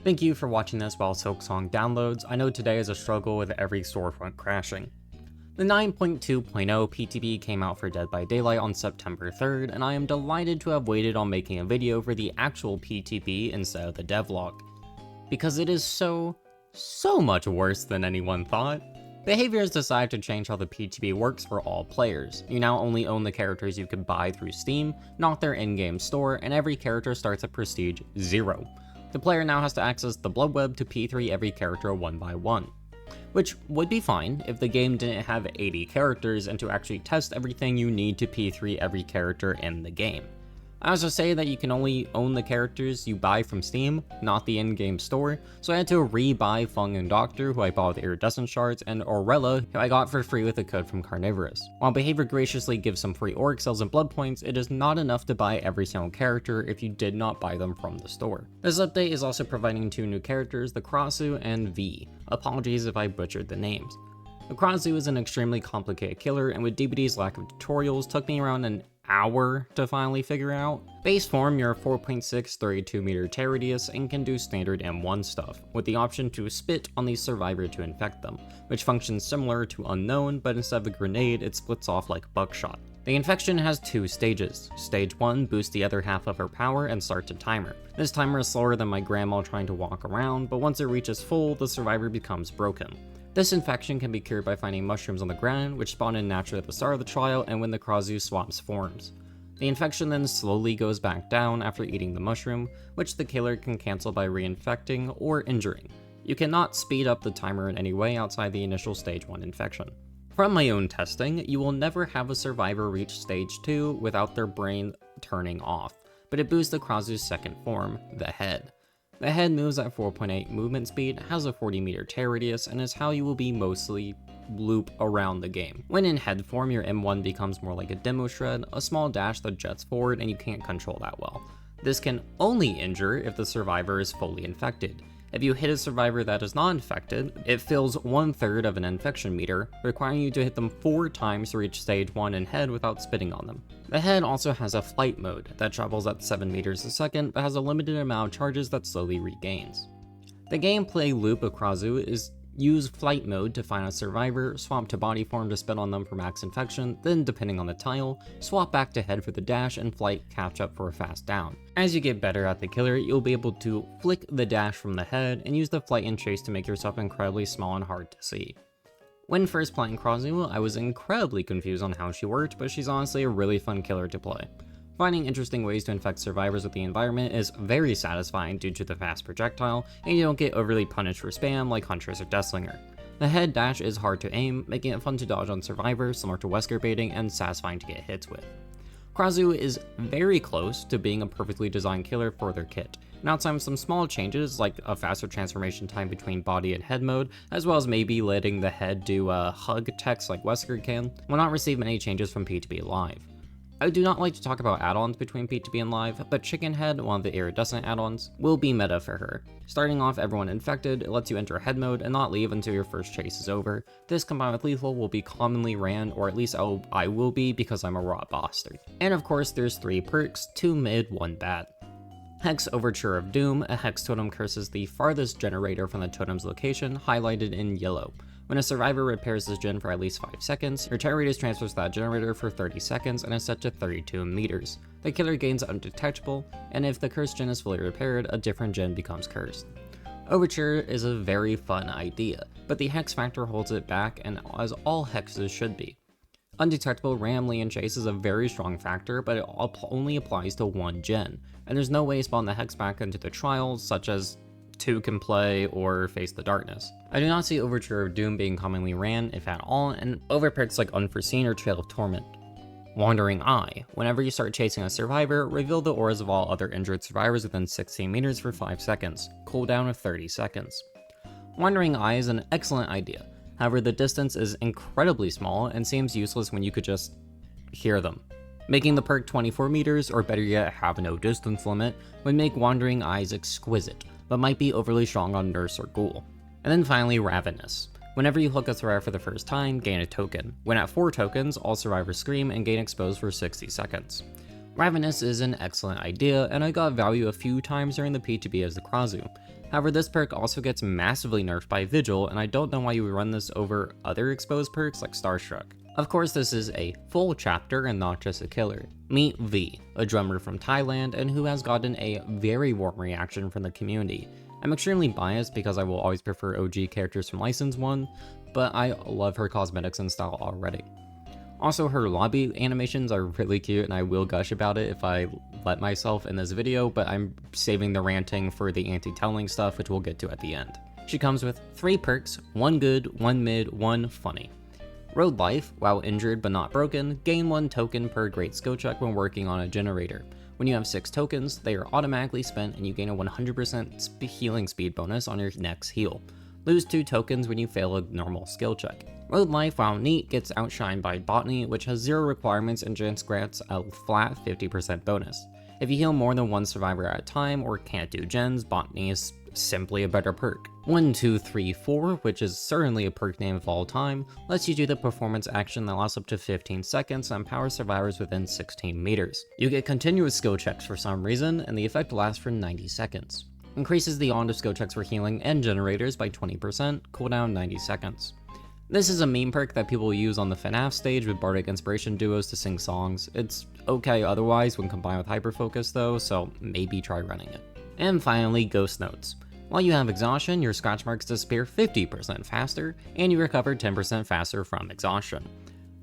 Thank you for watching this while Silksong downloads. I know today is a struggle with every storefront crashing. The 9.2.0 PTB came out for Dead by Daylight on September 3rd, and I am delighted to have waited on making a video for the actual PTB instead of the devlog. Because it is so much worse than anyone thought. Behavior has decided to change how the PTB works for all players. You now only own the characters you can buy through Steam, not their in-game store, and every character starts at Prestige 0. The player now has to access the Blood Web to P3 every character one by one. Which would be fine if the game didn't have 80 characters and to actually test everything you need to P3 every character in the game. I also say that you can only own the characters you buy from Steam, not the in-game store, so I had to re-buy Fung and Doctor, who I bought with iridescent shards, and Aurella, who I got for free with a code from Carnivorous. While Behavior graciously gives some free Auric cells and blood points, it is not enough to buy every single character if you did not buy them from the store. This update is also providing two new characters, the Krasue and V. Apologies if I butchered the names. The Krasue is an extremely complicated killer, and with DBD's lack of tutorials, took me around an hour to finally figure out. Base form, you're a 4.6 32 meter tear radius and can do standard M1 stuff, with the option to spit on the survivor to infect them, which functions similar to Unknown, but instead of a grenade, it splits off like buckshot. The infection has two stages. Stage 1 boosts the other half of her power and starts a timer. This timer is slower than my grandma trying to walk around, but once it reaches full, the survivor becomes broken. This infection can be cured by finding mushrooms on the ground, which spawn in naturally at the start of the trial and when the Krasue swaps forms. The infection then slowly goes back down after eating the mushroom, which the killer can cancel by reinfecting or injuring. You cannot speed up the timer in any way outside the initial stage 1 infection. From my own testing, you will never have a survivor reach stage 2 without their brain turning off, but it boosts the Krasue's second form, the head. The head moves at 4.8 movement speed, has a 40 meter tear radius, and is how you will be mostly loop around the game. When in head form, your M1 becomes more like a demo shred, a small dash that jets forward and you can't control that well. This can only injure if the survivor is fully infected. If you hit a survivor that is not infected, it fills 1/3 of an infection meter, requiring you to hit them 4 times to reach stage 1 in head without spitting on them. The head also has a flight mode that travels at 7 meters a second but has a limited amount of charges that slowly regains. The gameplay loop of Krasue is use flight mode to find a survivor, swap to body form to spit on them for max infection, then depending on the tile, swap back to head for the dash and flight catch up for a fast down. As you get better at the killer, you'll be able to flick the dash from the head and use the flight and chase to make yourself incredibly small and hard to see. When first playing Krasue, I was incredibly confused on how she worked, but she's honestly a really fun killer to play. Finding interesting ways to infect survivors with the environment is very satisfying due to the fast projectile, and you don't get overly punished for spam like Huntress or Deathslinger. The head dash is hard to aim, making it fun to dodge on survivors, similar to Wesker baiting, and satisfying to get hits with. Krasue is very close to being a perfectly designed killer for their kit, and outside of some small changes like a faster transformation time between body and head mode, as well as maybe letting the head do a hug text like Wesker can, will not receive many changes from PTB Live. I do not like to talk about add-ons between PTB and Live, but Chicken Head, one of the iridescent add-ons, will be meta for her. Starting off everyone infected, it lets you enter head mode and not leave until your first chase is over. This combined with lethal will be commonly ran, or at least I will be because I'm a raw bastard. And of course there's 3 perks, 2 mid, 1 bad. Hex Overture of Doom, a Hex totem curses the farthest generator from the totem's location, highlighted in yellow. When a survivor repairs this gen for at least 5 seconds, your tear radius transfers to that generator for 30 seconds and is set to 32 meters. The killer gains undetectable, and if the cursed gen is fully repaired, a different gen becomes cursed. Overture is a very fun idea, but the hex factor holds it back, and as all hexes should be. Undetectable, ram, and chase is a very strong factor, but it only applies to one gen, and there's no way to spawn the hex back into the trials, such as 2 can play or Face the Darkness. I do not see Overture of Doom being commonly ran, if at all, and overperks like Unforeseen or Trail of Torment. Wandering Eye. Whenever you start chasing a survivor, reveal the auras of all other injured survivors within 16 meters for 5 seconds. Cooldown of 30 seconds. Wandering Eye is an excellent idea. However, the distance is incredibly small and seems useless when you could just hear them. Making the perk 24 meters, or better yet, have no distance limit, would make Wandering Eyes exquisite, but might be overly strong on Nurse or Ghoul. And then finally, Ravenous. Whenever you hook a survivor for the first time, gain a token. When at 4 tokens, all survivors scream and gain exposed for 60 seconds. Ravenous is an excellent idea, and I got value a few times during the P2B as the Krasue. However, this perk also gets massively nerfed by Vigil, and I don't know why you would run this over other exposed perks like Starstruck. Of course, this is a full chapter and not just a killer. Meet V, a drummer from Thailand and who has gotten a very warm reaction from the community. I'm extremely biased because I will always prefer OG characters from License 1, but I love her cosmetics and style already. Also, her lobby animations are really cute, and I will gush about it if I let myself in this video, but I'm saving the ranting for the anti-telling stuff, which we'll get to at the end. She comes with 3 perks, 1 good, 1 mid, 1 funny. Road Life, while injured but not broken, gain 1 token per great skill check when working on a generator. When you have 6 tokens, they are automatically spent and you gain a 100% healing speed bonus on your next heal. Lose 2 tokens when you fail a normal skill check. Road Life, while neat, gets outshined by Botany, which has 0 requirements and just grants a flat 50% bonus. If you heal more than 1 survivor at a time or can't do gens, Botany is simply a better perk. 1, 2, 3, 4, which is certainly a perk name of all time, lets you do the performance action that lasts up to 15 seconds and empowers survivors within 16 meters. You get continuous skill checks for some reason, and the effect lasts for 90 seconds. Increases the on of skill checks for healing and generators by 20%, cooldown 90 seconds. This is a meme perk that people use on the FNAF stage with bardic inspiration duos to sing songs. It's okay otherwise when combined with hyperfocus though, so maybe try running it. And finally, Ghost Notes. While you have exhaustion, your scratch marks disappear 50% faster, and you recover 10% faster from exhaustion.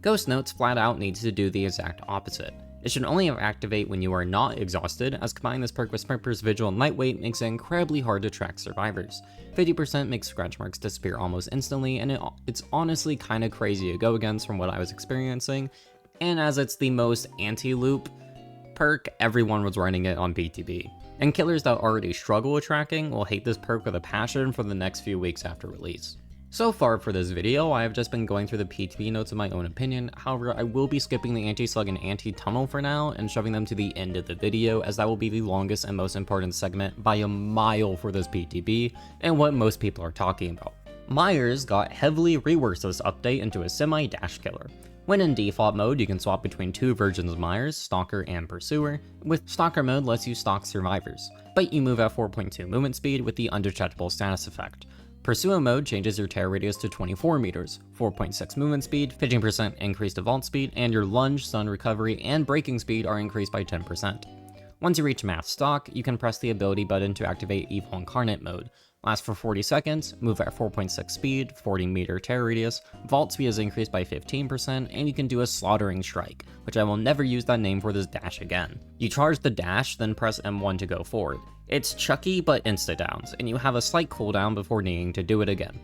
Ghost Notes flat out needs to do the exact opposite. It should only activate when you are not exhausted, as combining this perk with Sprinters, Vigil, and Lightweight makes it incredibly hard to track survivors. 50% makes scratch marks disappear almost instantly, and it's honestly kinda crazy to go against from what I was experiencing, and as it's the most anti-loop perk, everyone was running it on BTB. And killers that already struggle with tracking will hate this perk with a passion for the next few weeks after release. So far for this video, I have just been going through the PTB notes in my own opinion. However, I will be skipping the anti-slug and anti-tunnel for now and shoving them to the end of the video, as that will be the longest and most important segment by a mile for this PTB and what most people are talking about. Myers got heavily reworked this update into a semi-dash killer. When in default mode, you can swap between 2 versions of Myers, Stalker and Pursuer, with Stalker mode lets you stalk survivors, but you move at 4.2 movement speed with the undetectable status effect. Pursuer mode changes your tear radius to 24 meters, 4.6 movement speed, 15% increased vault speed, and your lunge, stun recovery, and braking speed are increased by 10%. Once you reach max stock, you can press the ability button to activate Evil Incarnate mode. Lasts for 40 seconds, move at 4.6 speed, 40 meter tear radius, vault speed is increased by 15%, and you can do a slaughtering strike, which I will never use that name for this dash again. You charge the dash, then press M1 to go forward. It's chucky but insta-downs, and you have a slight cooldown before needing to do it again.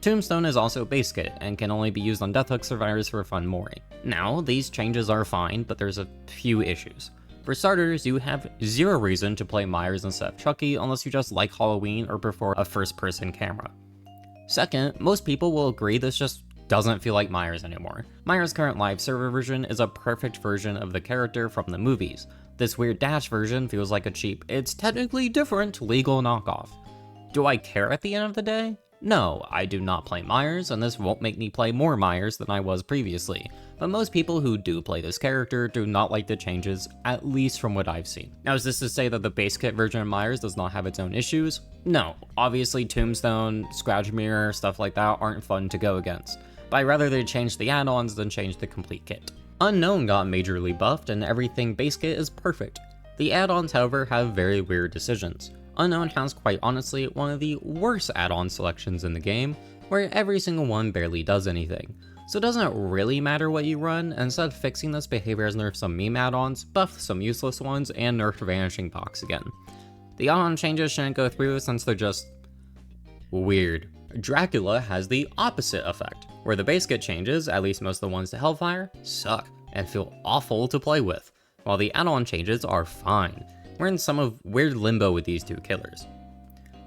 Tombstone is also base kit, and can only be used on Deathhook survivors for fun mori. Now, these changes are fine, but there's a few issues. For starters, you have 0 reason to play Myers instead of Chucky unless you just like Halloween or prefer a first-person camera. Second, most people will agree this just doesn't feel like Myers anymore. Myers' current live server version is a perfect version of the character from the movies. This weird dash version feels like a cheap, it's technically different, legal knockoff. Do I care at the end of the day? No, I do not play Myers, and this won't make me play more Myers than I was previously, but most people who do play this character do not like the changes, at least from what I've seen. Now, is this to say that the base kit version of Myers does not have its own issues? No, obviously Tombstone, Scratch Mirror, stuff like that aren't fun to go against, but I'd rather they change the add-ons than change the complete kit. Unknown got majorly buffed, and everything base kit is perfect. The add-ons, however, have very weird decisions. Unknown has quite honestly one of the worst add-on selections in the game, where every single one barely does anything. So it doesn't really matter what you run, and instead of fixing this, behavior has nerfed some meme add-ons, buffed some useless ones, and nerfed Vanishing Box again. The add-on changes shouldn't go through since they're just weird. Dracula has the opposite effect, where the base kit changes, at least most of the ones to Hellfire, suck and feel awful to play with, while the add-on changes are fine. We're in some of weird limbo with these 2 killers.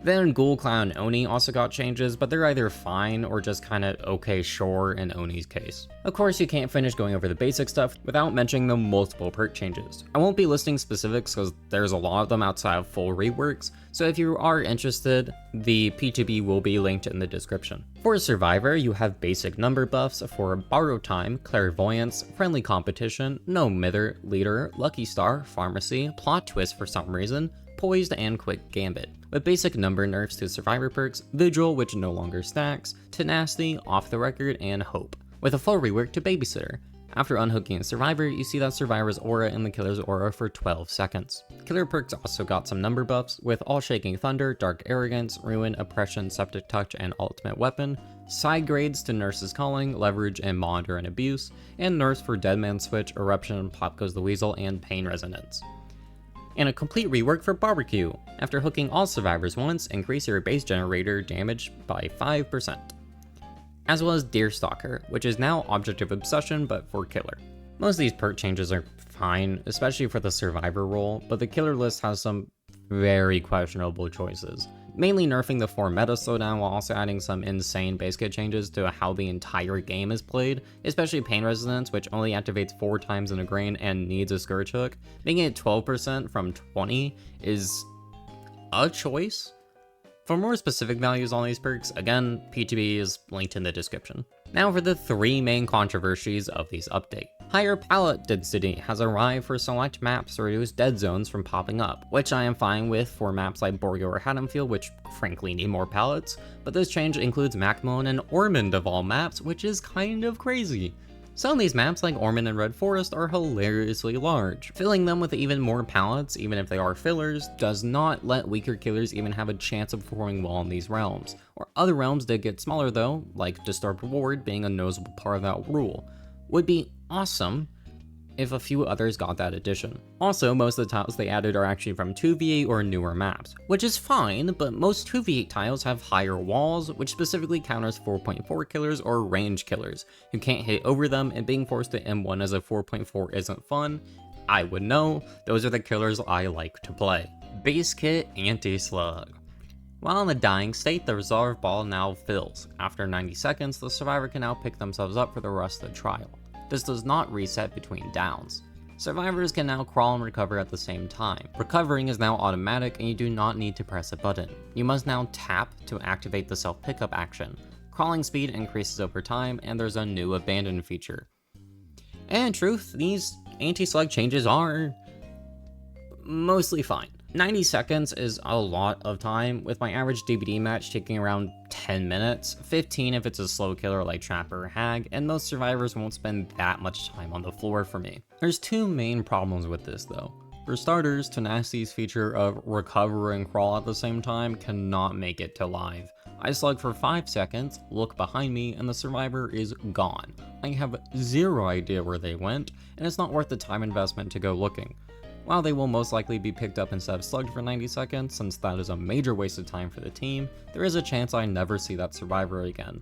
Then Ghoul, Clown, and Oni also got changes, but they're either fine or just kinda okay sure in Oni's case. Of course, you can't finish going over the basic stuff without mentioning the multiple perk changes. I won't be listing specifics because there's a lot of them outside of full reworks, so if you are interested, the PTB will be linked in the description. For Survivor, you have basic number buffs for Borrow Time, Clairvoyance, Friendly Competition, No Mither, Leader, Lucky Star, Pharmacy, Plot Twist for some reason, Poised, and Quick Gambit. With basic number nerfs to Survivor perks, Vigil, which no longer stacks, Tenacity, Off the Record, and Hope. With a full rework to Babysitter. After unhooking a Survivor, you see that Survivor's aura and the Killer's aura for 12 seconds. Killer perks also got some number buffs, with All Shaking Thunder, Dark Arrogance, Ruin, Oppression, Septic Touch, and Ultimate Weapon, side grades to Nurse's Calling, Leverage, and Monitor and Abuse, and nerfs for Deadman Switch, Eruption, Pop Goes the Weasel, and Pain Resonance. And a complete rework for Barbecue. After hooking all survivors once, increase your base generator damage by 5%. As well as Deerstalker, which is now Object of Obsession but for Killer. Most of these perk changes are fine, especially for the survivor role, but the Killer list has some very questionable choices. Mainly nerfing the 4 meta slowdown while also adding some insane base kit changes to how the entire game is played, especially Pain Resonance, which only activates 4 times in a grain and needs a Scourge Hook. Making it 12% from 20 is a choice. For more specific values on these perks, again, PTB is linked in the description. Now for the 3 main controversies of these updates. Higher Pallet Density has arrived for select maps to reduce dead zones from popping up, which I am fine with for maps like Borgo or Haddonfield, which frankly need more pallets, but this change includes Macmillan and Ormond of all maps, which is kind of crazy. Some of these maps, like Ormond and Red Forest, are hilariously large. Filling them with even more pallets, even if they are fillers, does not let weaker killers even have a chance of performing well in these realms. Or other realms that get smaller though, like Disturbed Ward being a noticeable part of that rule. Would be awesome if a few others got that addition. Also, most of the tiles they added are actually from 2v8 or newer maps, which is fine, but most 2v8 tiles have higher walls, which specifically counters 4.4 killers or range killers, who can't hit over them, and being forced to M1 as a 4.4 isn't fun. I would know, those are the killers I like to play. Base Kit Anti-slug. While in a dying state, the resolve ball now fills. After 90 seconds, the survivor can now pick themselves up for the rest of the trial. This does not reset between downs. Survivors can now crawl and recover at the same time. Recovering is now automatic and you do not need to press a button. You must now tap to activate the self-pickup action. Crawling speed increases over time and there's a new abandon feature. And in truth, these anti-slug changes are mostly fine. 90 seconds is a lot of time, with my average DBD match taking around 10 minutes, 15 if it's a slow killer like Trapper or Hag, and most survivors won't spend that much time on the floor for me. There's 2 main problems with this though. For starters, Tenacity's feature of recover and crawl at the same time cannot make it to live. I slug for 5 seconds, look behind me, and the survivor is gone. I have zero idea where they went, and it's not worth the time investment to go looking. While they will most likely be picked up instead of slugged for 90 seconds, since that is a major waste of time for the team, there is a chance I never see that survivor again.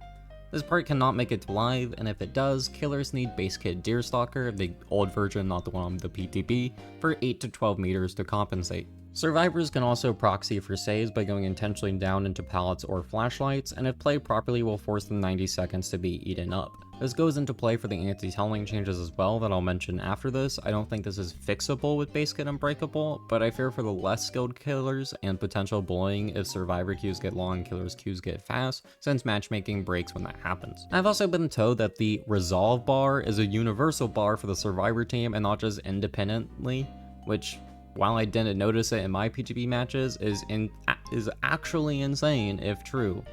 This part cannot make it to live, and if it does, killers need base kit Deerstalker, the old version, not the one on the PTB, for 8 to 12 meters to compensate. Survivors can also proxy for saves by going intentionally down into pallets or flashlights, and if played properly will force the 90 seconds to be eaten up. This goes into play for the anti-tunneling changes as well that I'll mention after this. I don't think this is fixable with base kit Unbreakable, but I fear for the less skilled killers and potential bullying if survivor queues get long and killers queues get fast, since matchmaking breaks when that happens. I've also been told that the resolve bar is a universal bar for the survivor team and not just independently, which, while I didn't notice it in my PGB matches, is actually insane if true.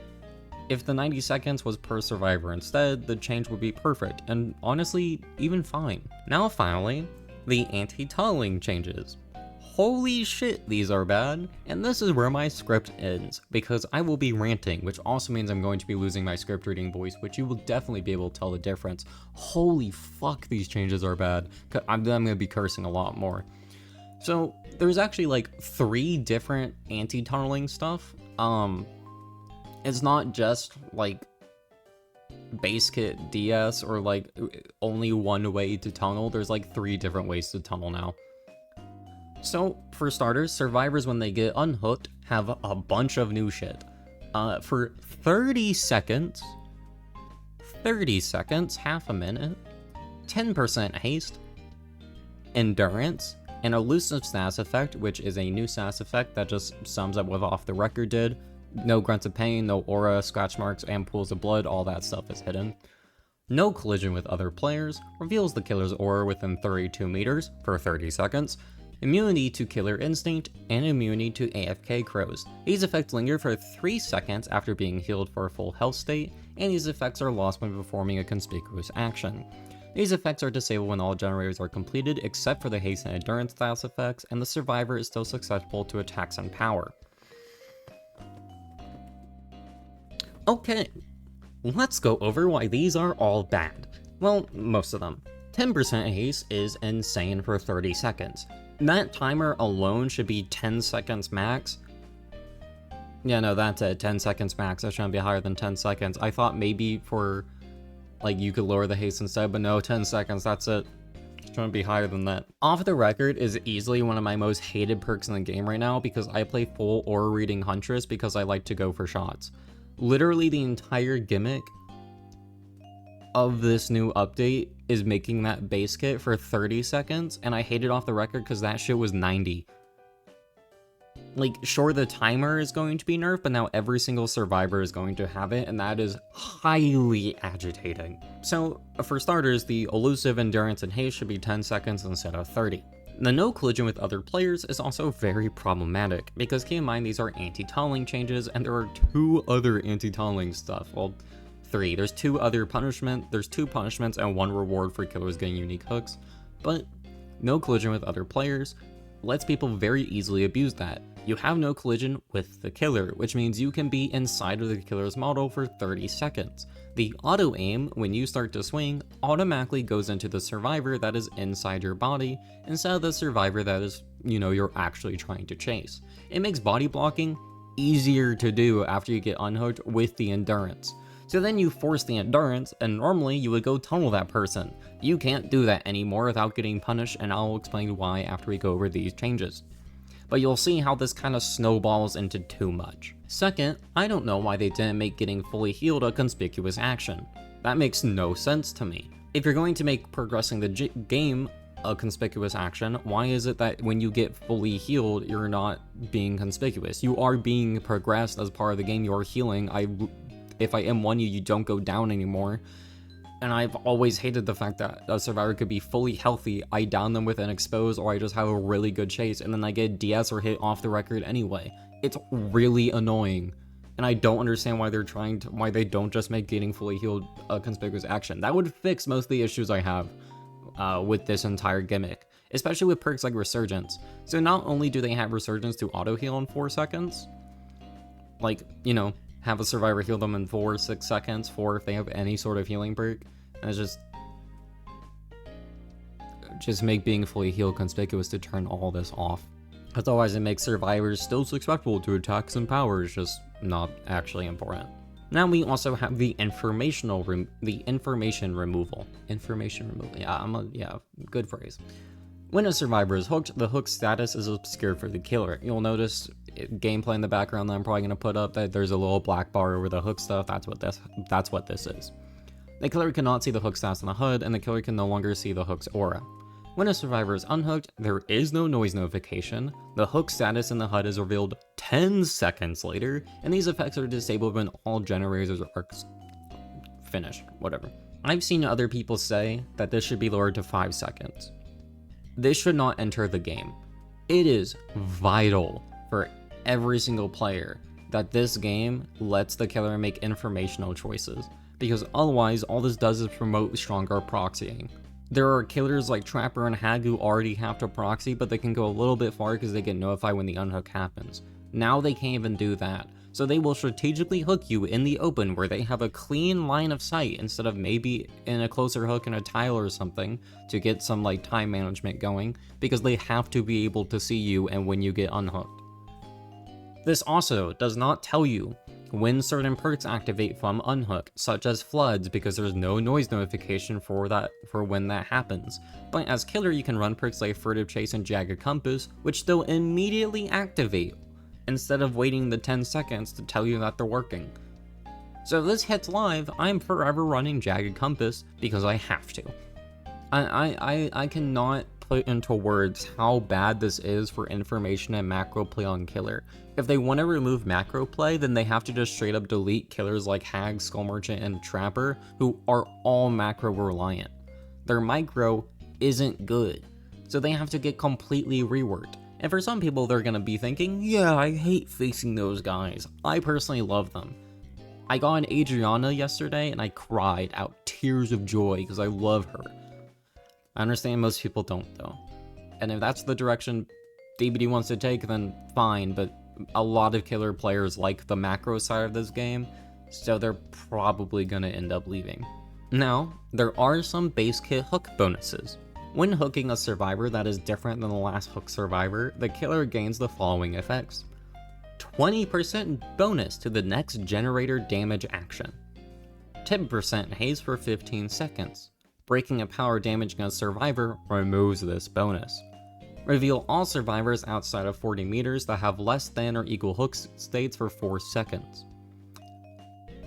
If the 90 seconds was per survivor instead, the change would be perfect, and honestly, even fine. Now finally, the anti-tunneling changes. Holy shit, these are bad, and this is where my script ends, because I will be ranting, which also means I'm going to be losing my script reading voice, which you will definitely be able to tell the difference. Holy fuck, these changes are bad. I'm gonna be cursing a lot more. So, there's actually like 3 different anti-tunneling stuff. It's not just like base kit DS or like only one way to tunnel. There's like 3 different ways to tunnel now. So, for starters, survivors when they get unhooked have a bunch of new shit. For 30 seconds, half a minute, 10% haste, endurance, an elusive status effect, which is a new status effect that just sums up what Off the Record did. No grunts of pain, no aura, scratch marks, and pools of blood, all that stuff is hidden. No collision with other players, reveals the killer's aura within 32 meters for 30 seconds, immunity to killer instinct, and immunity to AFK crows. These effects linger for 3 seconds after being healed for a full health state, and these effects are lost when performing a conspicuous action. These effects are disabled when all generators are completed except for the haste and endurance status effects, and the survivor is still susceptible to attacks and power. Okay, let's go over why these are all bad. Well, most of them. 10% haste is insane for 30 seconds. That timer alone should be 10 seconds max. Yeah, no, that's it, 10 seconds max. That shouldn't be higher than 10 seconds. I thought maybe for, like, you could lower the haste instead, but no, 10 seconds, that's it. Shouldn't be higher than that. Off the Record is easily one of my most hated perks in the game right now because I play full aura reading Huntress because I like to go for shots. Literally the entire gimmick of this new update is making that base kit for 30 seconds, and I hate it Off the Record because that shit was 90. Like, sure, the timer is going to be nerfed, but now every single survivor is going to have it, and that is highly agitating. So, for starters, the elusive, endurance, and haste should be 10 seconds instead of 30. The no collision with other players is also very problematic, because keep in mind these are anti-tunneling changes, and there are 2 other anti-tunneling stuff. Well, 3. There's 2 punishments and 1 reward for killers getting unique hooks, but no collision with other players lets people very easily abuse that. You have no collision with the killer, which means you can be inside of the killer's model for 30 seconds. The auto aim, when you start to swing, automatically goes into the survivor that is inside your body, instead of the survivor that is, you're actually trying to chase. It makes body blocking easier to do after you get unhooked with the endurance. So then you force the endurance, and normally you would go tunnel that person. You can't do that anymore without getting punished, and I'll explain why after we go over these changes. But you'll see how this kind of snowballs into too much. Second, I don't know why they didn't make getting fully healed a conspicuous action. That makes no sense to me. If you're going to make progressing the game a conspicuous action, why is it that when you get fully healed, you're not being conspicuous? You are being progressed as part of the game, you're healing. If I M1 you, you don't go down anymore. And I've always hated the fact that a survivor could be fully healthy, I down them with an expose, or I just have a really good chase, and then I get DS or hit Off the Record anyway. It's really annoying. And I don't understand why why they don't just make getting fully healed a conspicuous action. That would fix most of the issues I have with this entire gimmick, especially with perks like Resurgence. So not only do they have Resurgence to auto heal in 4 seconds, like, have a survivor heal them in 4 or 6 seconds, 4 if they have any sort of healing perk, and it's just make being fully healed conspicuous to turn all this off. Otherwise it makes survivors still susceptible to attacks and powers, just not actually important. Now we also have the information removal. Yeah, good phrase. When a survivor is hooked, the hook status is obscured for the killer. You'll notice gameplay in the background that I'm probably going to put up that there's a little black bar over the hook stuff. That's what this is. The killer cannot see the hook status on the HUD, and the killer can no longer see the hook's aura. When a survivor is unhooked, there is no noise notification. The hook status in the HUD is revealed 10 seconds later, and these effects are disabled when all generators are finished. Whatever. I've seen other people say that this should be lowered to 5 seconds. This should not enter the game. It is vital for every single player that this game lets the killer make informational choices, because otherwise all this does is promote stronger proxying. There are killers like Trapper and Hag who already have to proxy, but they can go a little bit far because they get notified when the unhook happens. Now they can't even do that, so they will strategically hook you in the open where they have a clean line of sight instead of maybe in a closer hook in a tile or something to get some like time management going, because they have to be able to see you and when you get unhooked. This also does not tell you when certain perks activate from unhook, such as floods, because there's no noise notification for when that happens. But as killer, you can run perks like Furtive Chase and Jagged Compass, which still immediately activate, instead of waiting the 10 seconds to tell you that they're working. So if this hits live, I'm forever running Jagged Compass because I have to. I cannot put into words how bad this is for information and macro play on killer. If they want to remove macro play, then they have to just straight up delete killers like Hag, Skull Merchant, and Trapper, who are all macro reliant. Their micro isn't good, so they have to get completely reworked. And for some people, they're gonna be thinking, yeah, I hate facing those guys. I personally love them. I got an Adriana yesterday and I cried out tears of joy because I love her. I understand most people don't though. And if that's the direction DBD wants to take, then fine, but a lot of killer players like the macro side of this game, so they're probably gonna end up leaving. Now, there are some base kit hook bonuses. When hooking a survivor that is different than the last hook survivor, the killer gains the following effects. 20% bonus to the next generator damage action. 10% haze for 15 seconds. Breaking a power damaging a survivor removes this bonus. Reveal all survivors outside of 40 meters that have less than or equal hook states for 4 seconds.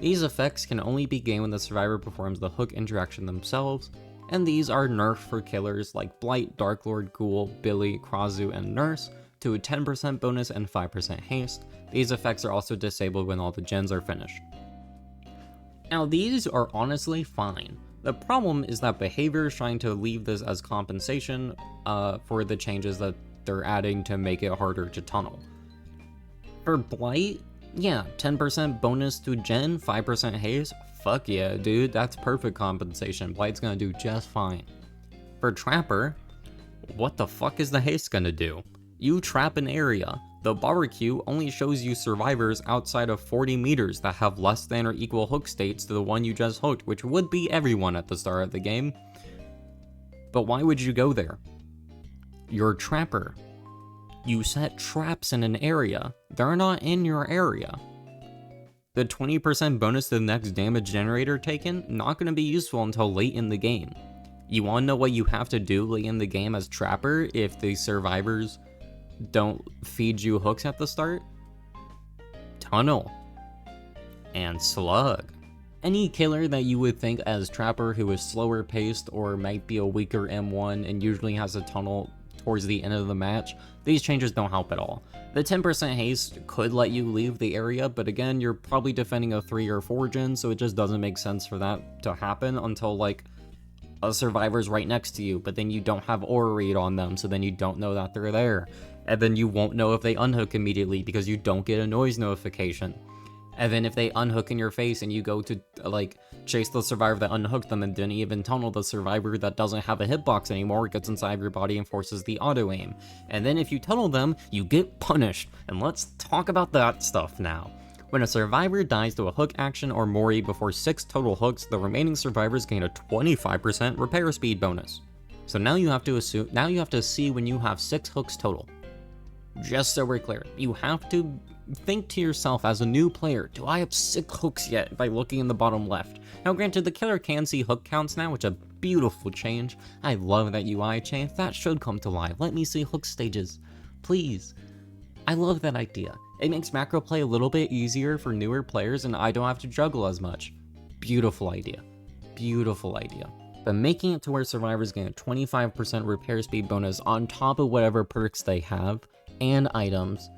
These effects can only be gained when the survivor performs the hook interaction themselves, and these are nerfed for killers like Blight, Darklord, Ghoul, Billy, Krasue, and Nurse to a 10% bonus and 5% haste. These effects are also disabled when all the gens are finished. Now these are honestly fine. The problem is that behavior is trying to leave this as compensation for the changes that they're adding to make it harder to tunnel. For Blight, yeah, 10% bonus to gen, 5% haste, fuck yeah, dude, that's perfect compensation. Blight's gonna do just fine. For Trapper, what the fuck is the haste gonna do? You trap an area. The barbecue only shows you survivors outside of 40 meters that have less than or equal hook states to the one you just hooked, which would be everyone at the start of the game. But why would you go there? You're a trapper. You set traps in an area. They're not in your area. The 20% bonus to the next damage generator taken, not going to be useful until late in the game. You want to know what you have to do late in the game as Trapper if the survivors don't feed you hooks at the start? Tunnel. And Slug. Any killer that you would think as Trapper who is slower paced or might be a weaker M1 and usually has a tunnel towards the end of the match, these changes don't help at all. The 10% haste could let you leave the area, but again, you're probably defending a 3 or 4 gen, so it just doesn't make sense for that to happen until like a survivor's right next to you, but then you don't have aura read on them, so then you don't know that they're there. And then you won't know if they unhook immediately because you don't get a noise notification. And then if they unhook in your face and you go to like chase the survivor that unhooked them and didn't even tunnel, the survivor that doesn't have a hitbox anymore gets inside your body and forces the auto aim. And then if you tunnel them, you get punished. And let's talk about that stuff now. When a survivor dies to a hook action or mori before 6 total hooks, the remaining survivors gain a 25% repair speed bonus. So now you have to see when you have 6 hooks total. Just so we're clear, you have to think to yourself as a new player, do I have 6 hooks yet, by looking in the bottom left. Now granted, the killer can see hook counts now, which is a beautiful change. I love that UI change. That should come to life. Let me see hook stages, please. I love that idea. It makes macro play a little bit easier for newer players and I don't have to juggle as much. Beautiful idea. Beautiful idea. But making it to where survivors gain a 25% repair speed bonus on top of whatever perks they have and items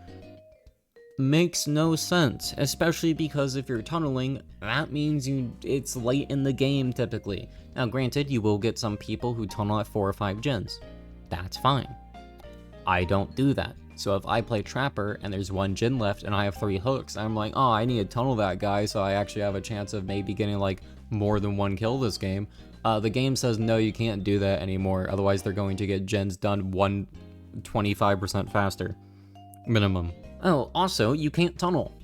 makes no sense, especially because if you're tunneling, that means it's late in the game typically. Now granted, you will get some people who tunnel at 4 or 5 gens. That's fine. I don't do that. So if I play Trapper and there's 1 gen left and I have 3 hooks, I'm like, oh, I need to tunnel that guy so I actually have a chance of maybe getting like more than 1 kill this game. The game says no, you can't do that anymore, otherwise they're going to get gens done 25% faster. Minimum. Oh, also, you can't tunnel.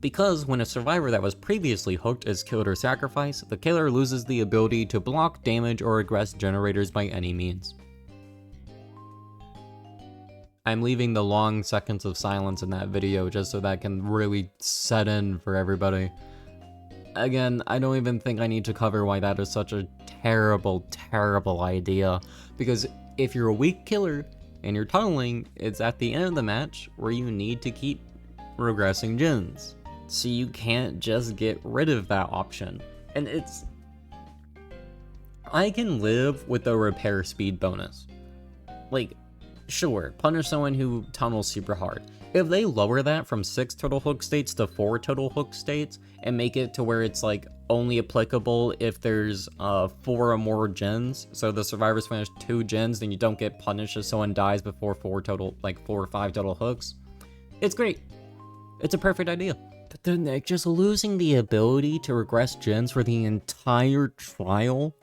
Because when a survivor that was previously hooked is killed or sacrificed, the killer loses the ability to block, damage, or aggress generators by any means. I'm leaving the long seconds of silence in that video just so that can really set in for everybody. Again, I don't even think I need to cover why that is such a terrible, terrible idea, because if you're a weak killer and you're tunneling, it's at the end of the match where you need to keep regressing gens. So you can't just get rid of that option. And I can live with the repair speed bonus. Like, sure, punish someone who tunnels super hard. If they lower that from 6 total hook states to 4 total hook states and make it to where it's like only applicable if there's 4 or more gens, so the survivors finish 2 gens, then you don't get punished if someone dies before 4 or 5 total hooks, it's great. It's a perfect idea. But then they're just losing the ability to regress gens for the entire trial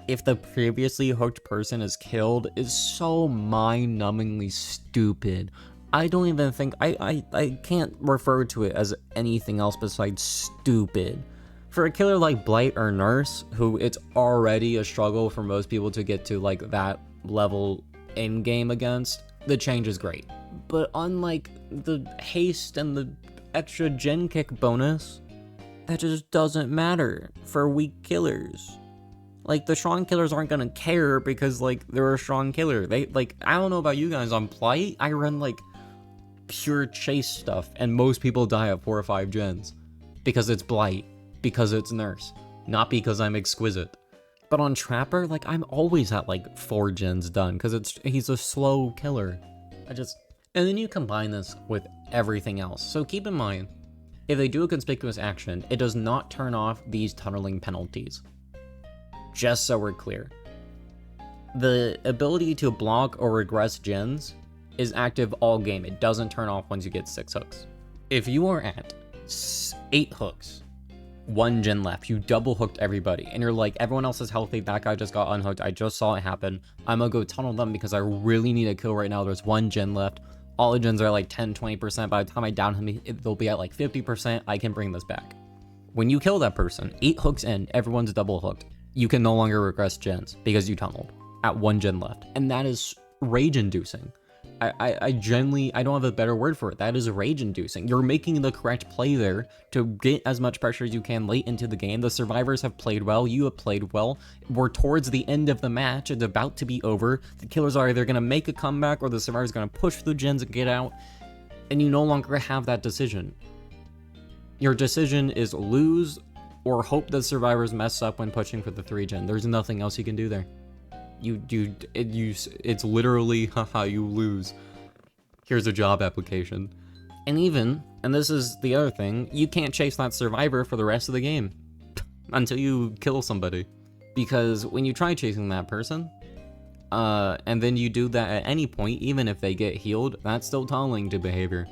if the previously hooked person is killed is so mind-numbingly stupid. I don't even think, I can't refer to it as anything else besides stupid. For a killer like Blight or Nurse, who it's already a struggle for most people to get to like that level in-game against, the change is great. But unlike the haste and the extra gen kick bonus, that just doesn't matter for weak killers. Like, the strong killers aren't gonna care because, like, they're a strong killer. They, like, I don't know about you guys, on Blight, I run, like, pure chase stuff, and most people die at 4 or 5 gens. Because it's Blight. Because it's Nurse. Not because I'm exquisite. But on Trapper, like, I'm always at, like, 4 gens done, because he's a slow killer. And then you combine this with everything else. So keep in mind, if they do a conspicuous action, it does not turn off these tunneling penalties. Just so we're clear. The ability to block or regress gens is active all game. It doesn't turn off once you get 6 hooks. If you are at 8 hooks, 1 gen left, you double hooked everybody, and you're like, everyone else is healthy, that guy just got unhooked, I just saw it happen, I'm gonna go tunnel them because I really need a kill right now, there's 1 gen left, all the gens are like 10-20%, by the time I down him, they'll be at like 50%, I can bring this back. When you kill that person, 8 hooks in, everyone's double hooked, you can no longer regress gens because you tunneled at 1 gen left, and that is rage inducing. I don't have a better word for it. That is rage inducing. You're making the correct play there to get as much pressure as you can late into the game. The survivors have played well. You have played well. We're towards the end of the match. It's about to be over. The killers are either going to make a comeback or the survivors are going to push through gens and get out. And you no longer have that decision. Your decision is lose or hope the survivors mess up when pushing for the 3 gen. There's nothing else you can do there. It's literally, haha, you lose. Here's a job application. And this is the other thing, you can't chase that survivor for the rest of the game. Until you kill somebody. Because when you try chasing that person, and then you do that at any point, even if they get healed, that's still tunneling to behavior.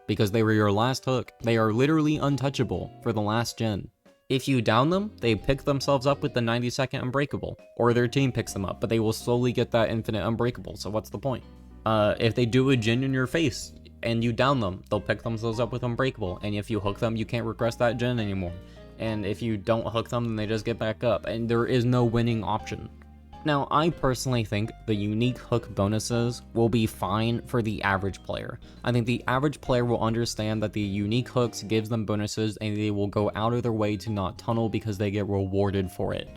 Because they were your last hook. They are literally untouchable for the last gen. If you down them, they pick themselves up with the 90-second unbreakable, or their team picks them up, but they will slowly get that infinite unbreakable, so what's the point? If they do a gen in your face, and you down them, they'll pick themselves up with unbreakable, and if you hook them, you can't regress that gen anymore. And if you don't hook them, then they just get back up, and there is no winning option. Now, I personally think the unique hook bonuses will be fine for the average player. I think the average player will understand that the unique hooks gives them bonuses and they will go out of their way to not tunnel because they get rewarded for it.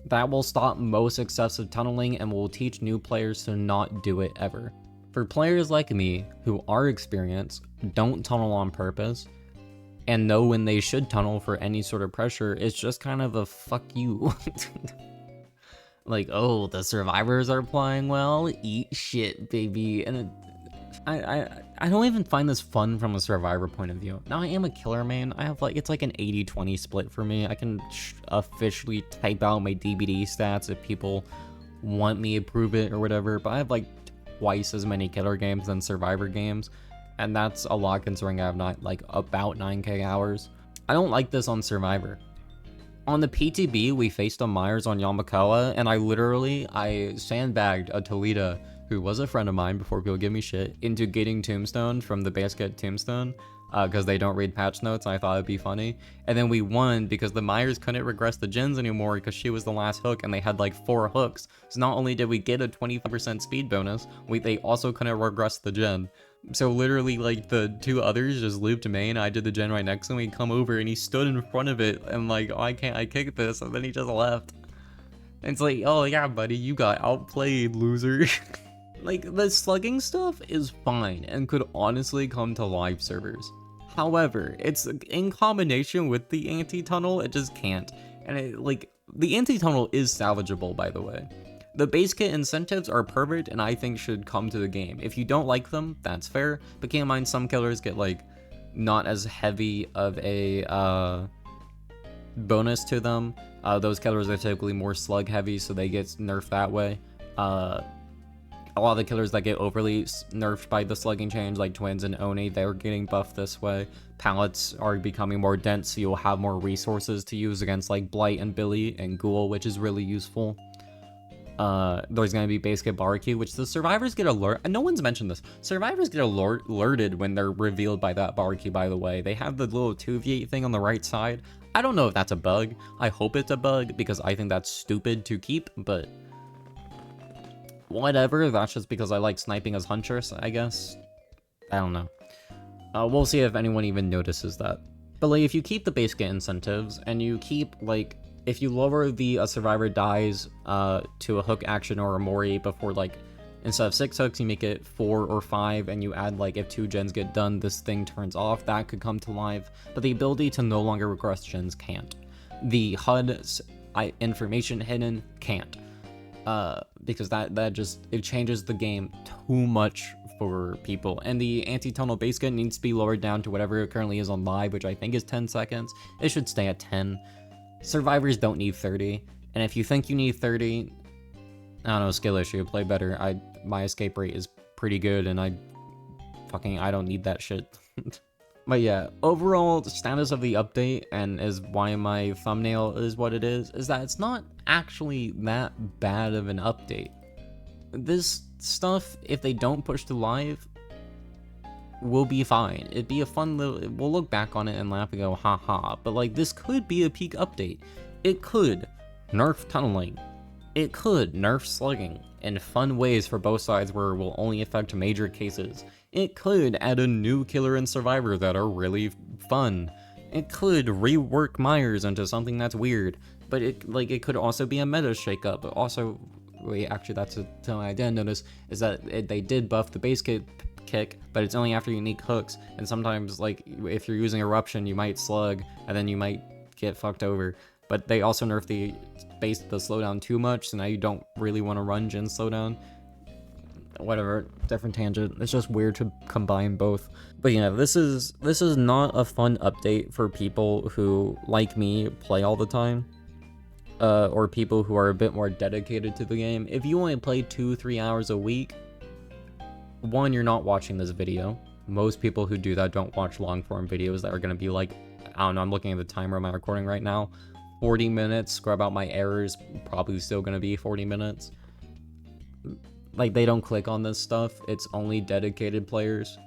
That will stop most excessive tunneling and will teach new players to not do it ever. For players like me, who are experienced, don't tunnel on purpose, and know when they should tunnel for any sort of pressure, it's just kind of a fuck you. Like, oh, the survivors are playing well, eat shit, baby. And I don't even find this fun from a survivor point of view. Now, I am a killer main. I have it's like an 80-20 split for me. I can officially type out my DBD stats if people want me to prove it or whatever, but I have like twice as many killer games than survivor games, and that's a lot considering I have not about 9k hours. I don't like this on survivor. On the PTB, we faced a Myers on Yamakoa, and I sandbagged a Toledo, who was a friend of mine before people give me shit, into getting Tombstone from the basket Tombstone. because they don't read patch notes, and I thought it'd be funny. And then we won because the Myers couldn't regress the gens anymore because she was the last hook, and they had like 4 hooks. So not only did we get a 25% speed bonus, they also couldn't regress the gen. So literally, like, the 2 others just looped main. I did the gen right next to him. He come over and he stood in front of it, and like, oh, I kick this, and then he just left. And it's like, oh yeah, buddy, you got outplayed, loser. Like, the slugging stuff is fine and could honestly come to live servers. However, it's in combination with the anti-tunnel, it just can't. And the anti-tunnel is salvageable, by the way. The base kit incentives are perfect and I think should come to the game. If you don't like them, that's fair, but keep in mind some killers get like not as heavy of a bonus to them. Those killers are typically more slug heavy, so they get nerfed that way. A lot of the killers that get overly nerfed by the slugging change, like Twins and Oni, they're getting buffed this way. Pallets are becoming more dense, so you'll have more resources to use against like Blight and Billy and Ghoul, which is really useful. There's going to be base kit barbecue, which the survivors get alert. No one's mentioned this. Survivors get alerted when they're revealed by that barbecue, by the way. They have the little 2v8 thing on the right side. I don't know if that's a bug. I hope it's a bug because I think that's stupid to keep, but whatever. That's just because I like sniping as Huntress, I guess. I don't know. We'll see if anyone even notices that. But like, if you keep the base kit incentives and you keep like, if you lower the survivor dies to a hook action or a mori before, like, instead of 6 hooks, you make it 4 or 5, and you add, like, if 2 gens get done, this thing turns off, that could come to life. But the ability to no longer regress gens can't. The HUD information hidden can't. Because that just, it changes the game too much for people. And the anti-tunnel base kit needs to be lowered down to whatever it currently is on live, which I think is 10 seconds. It should stay at 10. Survivors don't need 30, and if you think you need 30, I don't know, skill issue, play better. My escape rate is pretty good, and I don't need that shit. But yeah, overall, the status of the update, and is why my thumbnail is what it is that it's not actually that bad of an update. This stuff, if they don't push to live, will be fine. It'd be a fun little, we'll look back on it and laugh and go, haha, but like, this could be a peak update. It could nerf tunneling. It could nerf slugging in fun ways for both sides where it will only affect major cases. It could add a new killer and survivor that are really fun. It could rework Myers into something that's weird, but it could also be a meta shakeup. But also, wait, actually that's something I didn't notice, is that they did buff the base kit kick, but it's only after unique hooks, and sometimes, like, if you're using eruption, you might slug and then you might get fucked over. But they also nerfed the slowdown too much, so now you don't really want to run gen slowdown. Whatever, different tangent. It's just weird to combine both. But yeah, this is not a fun update for people who, like me, play all the time, or people who are a bit more dedicated to the game. If you only play 2-3 hours a week, one, you're not watching this video. Most people who do that don't watch long form videos that are going to be like, I don't know, I'm looking at the timer of my recording right now, 40 minutes, scrub out my errors, probably still going to be 40 minutes. Like, they don't click on this stuff. It's only dedicated players,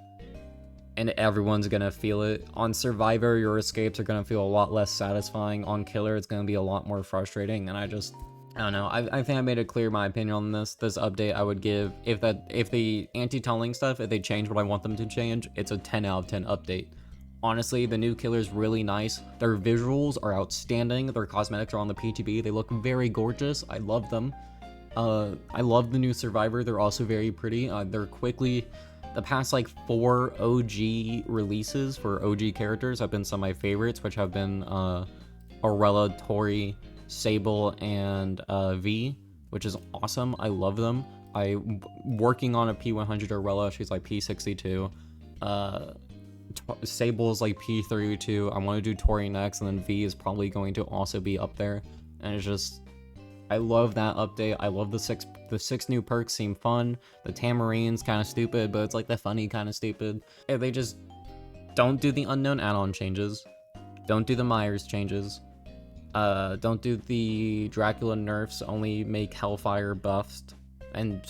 and everyone's going to feel it. On Survivor, your escapes are going to feel a lot less satisfying. On Killer, it's going to be a lot more frustrating, and I don't know. I think I made it clear my opinion on this update I would give. If the anti-tunneling stuff, if they change what I want them to change, it's a 10 out of 10 update. Honestly, the new killer's really nice. Their visuals are outstanding. Their cosmetics are on the PTB. They look very gorgeous. I love them. I love the new Survivor. They're also very pretty. They're quickly, the past like 4 OG releases for OG characters have been some of my favorites, which have been Aurella, Tori, Sable, and V, which is awesome. I love them. I'm working on a P100 Aurella. She's like P62. Sable's like P32. I want to do Tori next, and then V is probably going to also be up there. And it's just, I love that update. I love the six new perks seem fun. The Tamarine's kind of stupid, but it's like the funny kind of stupid. If they just don't do the unknown add-on changes, don't do the Myers changes, don't do the Dracula nerfs, only make Hellfire buffed, and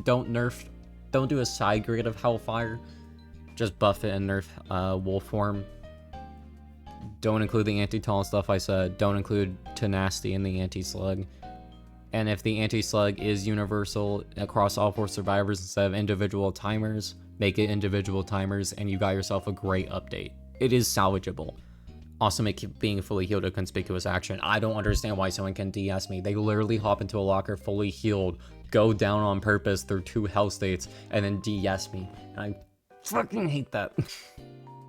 don't do a side grade of Hellfire. Just buff it and nerf wolf form. Don't include the anti-taunt stuff I said. Don't include tenacity in the anti-slug. And if the anti-slug is universal across all 4 survivors instead of individual timers, make it individual timers and you got yourself a great update. It is salvageable. Also make being fully healed a conspicuous action. I don't understand why someone can DS me. They literally hop into a locker fully healed, go down on purpose through 2 health states, and then DS me. And I fucking hate that.